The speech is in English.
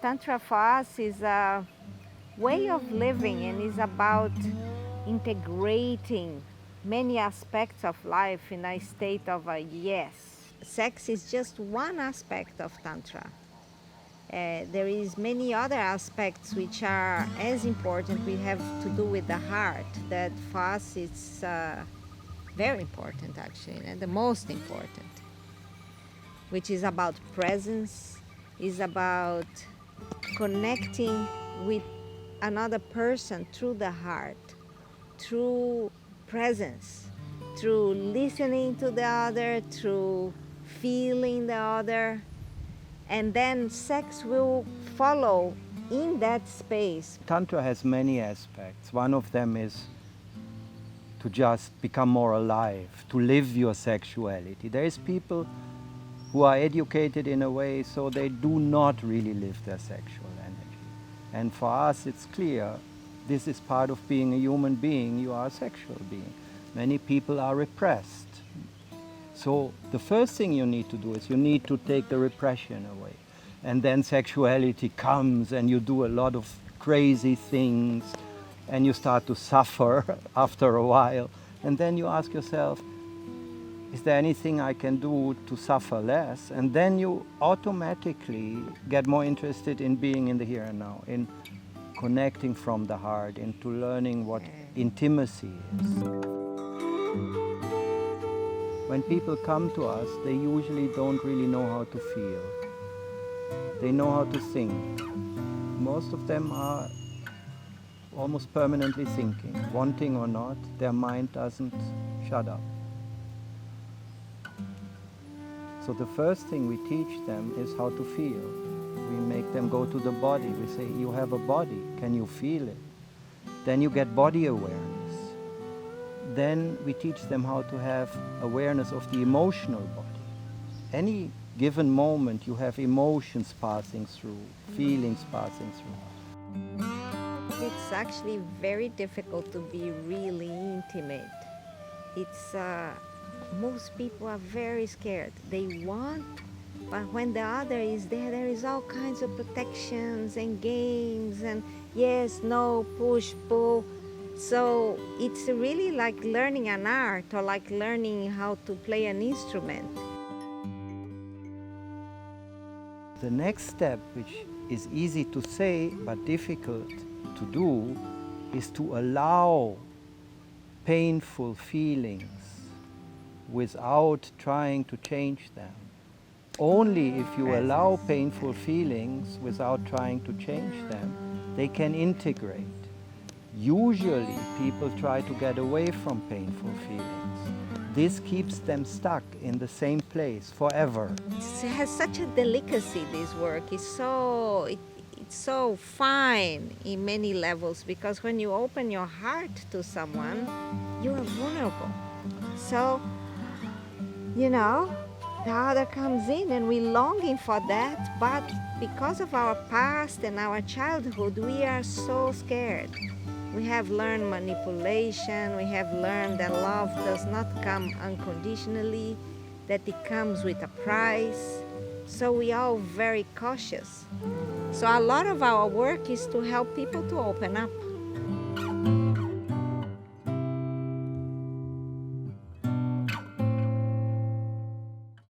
Tantra for us is a way of living and is about integrating many aspects of life in a state of a yes. Sex is just one aspect of Tantra. There is many other aspects which are as important. We have to do with the heart, that for us it's very important actually, and the most important, which is about presence, is about connecting with another person through the heart, through presence, through listening to the other, through feeling the other, and then sex will follow in that space. Tantra has many aspects. One of them is to just become more alive, to live your sexuality. There is people who are educated in a way so they do not really live their sexual energy. And for us it's clear, this is part of being a human being, you are a sexual being. Many people are repressed. So the first thing you need to do is you need to take the repression away. And then sexuality comes and you do a lot of crazy things and you start to suffer after a while. And then you ask yourself, is there anything I can do to suffer less? And then you automatically get more interested in being in the here and now, in connecting from the heart, into learning what intimacy is. When people come to us, they usually don't really know how to feel. They know how to think. Most of them are almost permanently thinking. Wanting or not, their mind doesn't shut up. So the first thing we teach them is how to feel. We make them go to the body. We say, you have a body, can you feel it? Then you get body awareness. Then we teach them how to have awareness of the emotional body. Any given moment you have emotions passing through, feelings passing through. It's actually very difficult to be really intimate. It's most people are very scared. They want, but when the other is there, there is all kinds of protections and games and yes, no, push, pull. So it's really like learning an art or like learning how to play an instrument. The next step, which is easy to say but difficult to do, is to allow painful feelings without trying to change them. Only if you allow painful feelings without trying to change them, they can integrate. Usually people try to get away from painful feelings. This keeps them stuck in the same place forever. It has such a delicacy, this work. It's so fine in many levels, because when you open your heart to someone, you are vulnerable. So, you know, the other comes in and we're longing for that, but because of our past and our childhood, we are so scared. We have learned manipulation, we have learned that love does not come unconditionally, that it comes with a price. So we are all very cautious. So a lot of our work is to help people to open up.